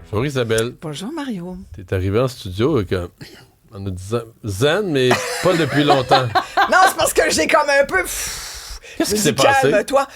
Bonjour Isabelle. Bonjour Mario. T'es arrivé en studio avec en nous disant zen, mais pas depuis longtemps. Non, c'est parce que j'ai comme un peu... Qu'est-ce qui s'est passé? Calme-toi.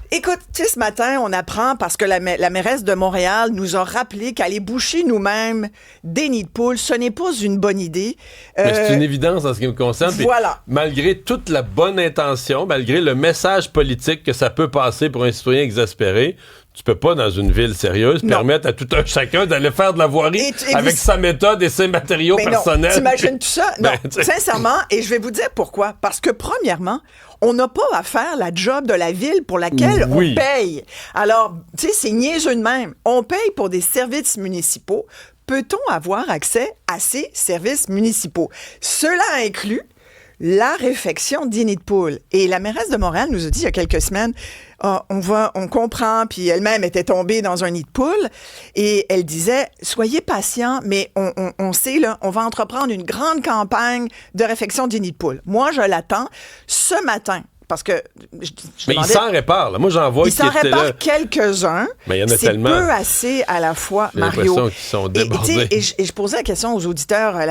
Écoute, tu sais, ce matin, on apprend parce que la mairesse de Montréal nous a rappelé qu'aller boucher nous-mêmes des nids de poules, ce n'est pas une bonne idée. Mais c'est une évidence en ce qui me concerne. Voilà. Puis, malgré toute la bonne intention, malgré le message politique que ça peut passer pour un citoyen exaspéré, tu peux pas, dans une ville sérieuse, permettre à tout un chacun d'aller faire de la voirie avec sa méthode et ses matériaux personnels. Non, t'imagines tout ça? Non, sincèrement, et je vais vous dire pourquoi. Parce que, premièrement, on n'a pas à faire la job de la ville pour laquelle on paye. Alors, tu sais, c'est niaiseux de même. On paye pour des services municipaux. Peut-on avoir accès à ces services municipaux? Cela inclut la réfection des nids de poules. Et la mairesse de Montréal nous a dit il y a quelques semaines, on comprend, puis elle-même était tombée dans un nid de poule, et elle disait, soyez patients, mais on sait, là, on va entreprendre une grande campagne de réfection des nids de poules. Moi, je l'attends ce matin. Parce que mais il s'en répare, là. Moi, j'en vois qui étaient là. Il s'en répare quelques-uns. Mais il y en a tellement. C'est peu assez à la fois, J'ai Mario. l'impression qu'ils sont débordés. Et je posais la question aux auditeurs,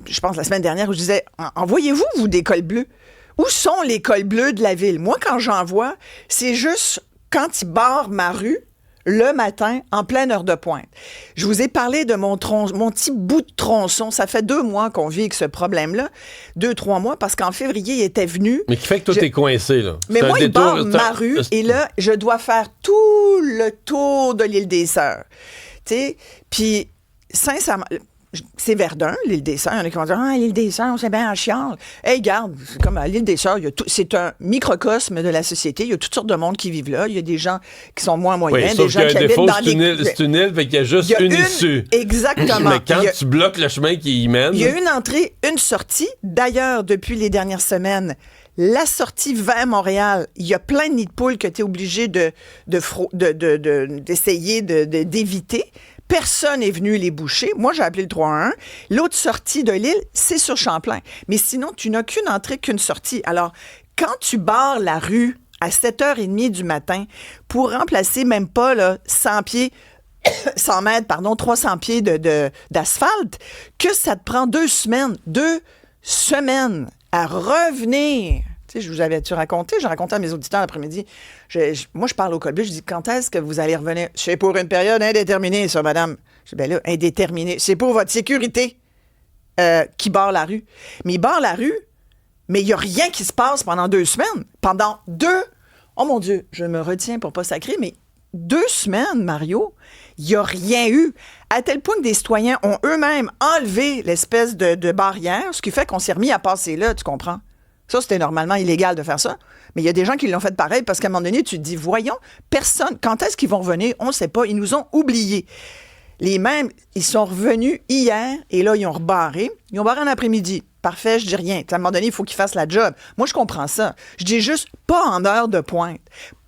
je pense la semaine dernière, où je disais, envoyez-vous, vous, des cols bleus? Où sont les cols bleus de la ville? Moi, quand j'en vois, c'est juste quand ils barrent ma rue, le matin, en pleine heure de pointe. Je vous ai parlé de mon petit bout de tronçon. Ça fait 2 mois qu'on vit avec ce problème-là. 2-3 mois, parce qu'en février, il était venu. Mais qui fait que toi, t'es coincé, là. Mais moi, il barre ma rue, et là, je dois faire tout le tour de l'île des Sœurs. Tu sais, puis, sincèrement... C'est Verdun, l'île des Sœurs. Il y en a qui vont dire, l'île des Sœurs, c'est bien en chiale. Hey, regarde, c'est comme à l'île des Sœurs, c'est un microcosme de la société. Il y a toutes sortes de monde qui vivent là. Il y a des gens qui sont moins moyens, des gens qui habitent dans des... C'est une île, fait qu'il y a juste une issue. Exactement. Mais quand tu bloques le chemin qui y mène... Il y a une entrée, une sortie. D'ailleurs, depuis les dernières semaines, la sortie vers Montréal, il y a plein de nids de poules que tu es obligé d'essayer d'éviter. Personne n'est venu les boucher. Moi, j'ai appelé le 311. L'autre sortie de l'île, c'est sur Champlain. Mais sinon, tu n'as qu'une entrée, qu'une sortie. Alors, quand tu barres la rue à 7h30 du matin pour remplacer même pas là, 100 mètres, 300 pieds d'asphalte, que ça te prend 2 semaines, 2 semaines à revenir. Tu sais, je vous avais-tu raconté? J'ai raconté à mes auditeurs l'après-midi. Moi, je parle au colbé, je dis, quand est-ce que vous allez revenir? C'est pour une période indéterminée, ça, madame. Je dis, ben là, indéterminée. C'est pour votre sécurité qui barre la rue. Mais il barre la rue, mais il n'y a rien qui se passe pendant 2 semaines. Pendant 2... Oh mon Dieu, je me retiens pour pas sacrer, mais 2 semaines, Mario, il n'y a rien eu. À tel point que des citoyens ont eux-mêmes enlevé l'espèce de barrière, ce qui fait qu'on s'est remis à passer là, tu comprends? Ça, c'était normalement illégal de faire ça. Mais il y a des gens qui l'ont fait pareil parce qu'à un moment donné, tu te dis, voyons, personne, quand est-ce qu'ils vont revenir? On ne sait pas. Ils nous ont oubliés. Les mêmes, ils sont revenus hier et là, ils ont rebarré. Ils ont barré en après-midi. Parfait, je dis rien. À un moment donné, il faut qu'ils fassent la job. Moi, je comprends ça. Je dis juste pas en heure de pointe.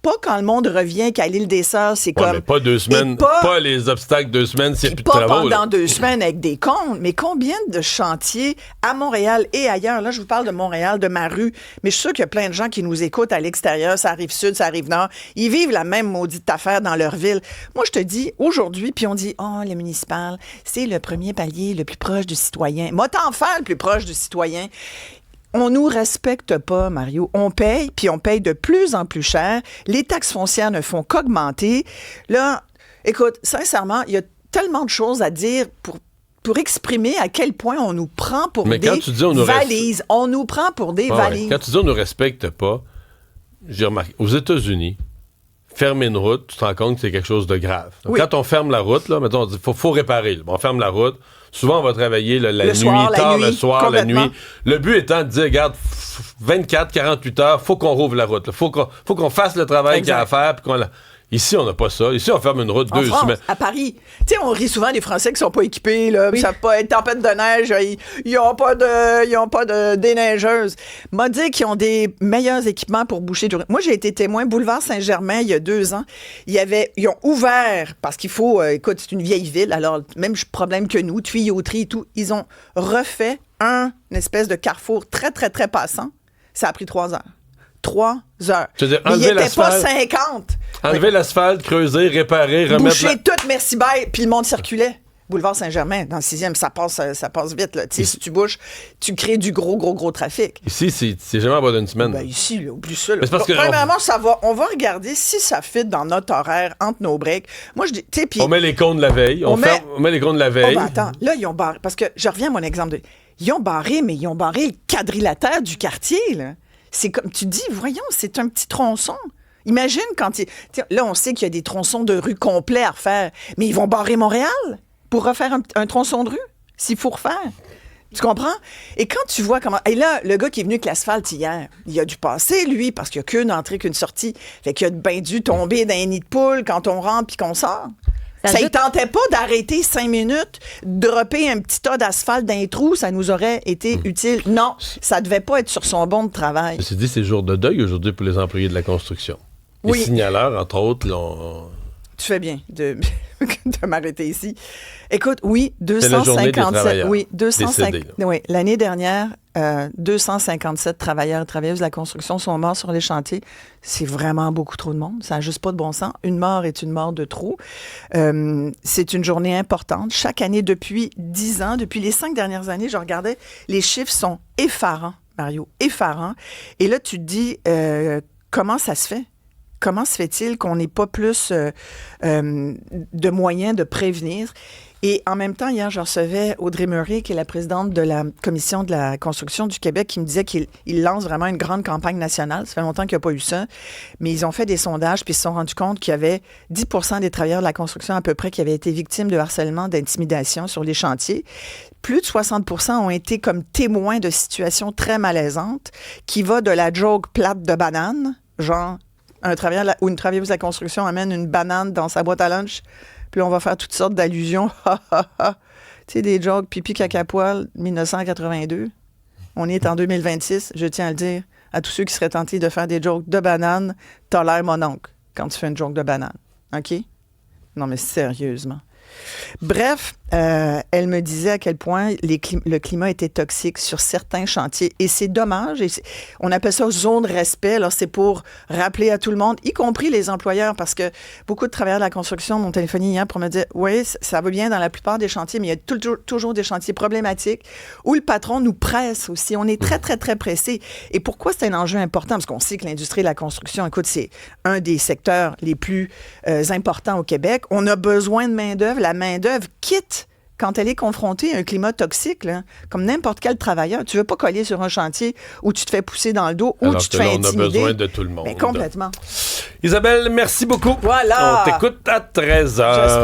Pas quand le monde revient qu'à l'île des Sœurs, c'est comme... mais pas 2 semaines, pas les obstacles 2 semaines, c'est plus de travaux. Pas pendant 2 semaines avec des comptes, mais combien de chantiers à Montréal et ailleurs? Là, je vous parle de Montréal, de ma rue, mais je suis sûr qu'il y a plein de gens qui nous écoutent à l'extérieur, ça arrive sud, ça arrive nord. Ils vivent la même maudite affaire dans leur ville. Moi, je te dis, aujourd'hui, puis on dit, le municipal, c'est le premier palier le plus proche du citoyen. Moi, t'en faire le plus proche du citoyen. On nous respecte pas, Mario. On paye, puis on paye de plus en plus cher. Les taxes foncières ne font qu'augmenter. Là, écoute, sincèrement, il y a tellement de choses à dire pour exprimer à quel point on nous prend pour des valises. On nous prend pour des valises. Ouais. Quand tu dis on nous respecte pas, j'ai remarqué, aux États-Unis, fermer une route, tu te rends compte que c'est quelque chose de grave. Donc, quand on ferme la route, là, mettons, on dit faut réparer. Là. On ferme la route. Souvent, on va travailler la nuit, tard le soir, la nuit. Le but étant de dire, regarde, 24, 48 heures, faut qu'on rouvre la route. Il faut qu'on fasse le travail qu'il y a à faire. Puis Ici, on n'a pas ça. Ici, on ferme une route 2 semaines. À Paris. Tu sais, on rit souvent des Français qui sont pas équipés, là. Oui. Ça peut pas être tempête de neige. Ils n'ont pas de déneigeuse. M'a dit qu'ils ont des meilleurs équipements pour boucher du... Moi, j'ai été témoin. Boulevard Saint-Germain, il y a 2 ans. Ils ont ouvert, parce qu'il faut... écoute, c'est une vieille ville. Alors, même problème que nous, tuyauterie et tout. Ils ont refait une espèce de carrefour très, très, très passant. Ça a pris 3 heures. 3 heures. C'est-à-dire, mais il n'était pas 50. Enlever l'asphalte, creuser, réparer, remettre... Boucher tout, merci, bye, puis le monde circulait. Boulevard Saint-Germain, dans le 6e, ça passe vite. Là. Si tu bouches, tu crées du gros trafic. Ici, c'est jamais en bas d'une semaine. Ben ici, là, oublie ça. Mais c'est parce que premièrement, on va regarder si ça fit dans notre horaire, entre nos breaks. Moi, je dis, tu sais, puis... On met les comptes de la veille. On met les comptes de la veille. Oh, ben attends, là, ils ont barré... Parce que, je reviens à mon exemple. Ils ont barré le quadrilatère du quartier, là. C'est comme, tu dis, voyons, c'est un petit tronçon. Imagine quand... Là, on sait qu'il y a des tronçons de rue complets à refaire, mais ils vont barrer Montréal pour refaire un tronçon de rue, s'il faut refaire. Tu comprends? Et quand tu vois comment... Et là, le gars qui est venu avec l'asphalte hier, il a dû passer, lui, parce qu'il n'y a qu'une entrée, qu'une sortie. Fait qu'il a bien dû tomber dans un nid de poule quand on rentre puis qu'on sort. Ça ne tentait pas d'arrêter 5 minutes, dropper un petit tas d'asphalte dans les trous, ça nous aurait été utile. Non, ça devait pas être sur son bon de travail. Ceci dit, c'est jour de deuil aujourd'hui pour les employés de la construction. Les signaleurs, entre autres, l'ont... Tu fais bien de m'arrêter ici. Écoute, oui, 257. Oui, 250. Oui, l'année dernière, 257 travailleurs et travailleuses de la construction sont morts sur les chantiers. C'est vraiment beaucoup trop de monde. Ça n'a juste pas de bon sens. Une mort est une mort de trop. C'est une journée importante. Chaque année, depuis 10 ans, depuis les 5 dernières années, je regardais, les chiffres sont effarants, Mario, effarants. Et là, tu te dis, comment ça se fait? Comment se fait-il qu'on n'ait pas plus de moyens de prévenir? Et en même temps, hier, je recevais Audrey Murray, qui est la présidente de la Commission de la construction du Québec, qui me disait qu'il lance vraiment une grande campagne nationale. Ça fait longtemps qu'il n'y a pas eu ça. Mais ils ont fait des sondages, puis ils se sont rendus compte qu'il y avait 10 % des travailleurs de la construction à peu près qui avaient été victimes de harcèlement, d'intimidation sur les chantiers. Plus de 60 % ont été comme témoins de situations très malaisantes, qui va de la joke plate de banane, genre... un travailleur ou une travailleuse de la construction amène une banane dans sa boîte à lunch, puis on va faire toutes sortes d'allusions. Tu sais, des jokes pipi caca poil 1982. On est en 2026, je tiens à le dire à tous ceux qui seraient tentés de faire des jokes de banane. T'as l'air mon oncle quand tu fais une joke de banane. OK? Non, mais sérieusement. Bref, elle me disait à quel point le climat était toxique sur certains chantiers. Et c'est dommage. On appelle ça zone de respect. Alors, c'est pour rappeler à tout le monde, y compris les employeurs, parce que beaucoup de travailleurs de la construction m'ont téléphoné hier pour me dire, oui, ça va bien dans la plupart des chantiers, mais il y a toujours des chantiers problématiques où le patron nous presse aussi. On est très, très, très pressé. Et pourquoi c'est un enjeu important? Parce qu'on sait que l'industrie de la construction, écoute, c'est un des secteurs les plus importants au Québec. On a besoin de main-d'œuvre. La main-d'œuvre quitte quand elle est confrontée à un climat toxique, là, comme n'importe quel travailleur. Tu ne veux pas coller sur un chantier où tu te fais pousser dans le dos, où tu te fais intimider. On a besoin de tout le monde. Mais complètement. Isabelle, merci beaucoup. Voilà. On t'écoute à 13h.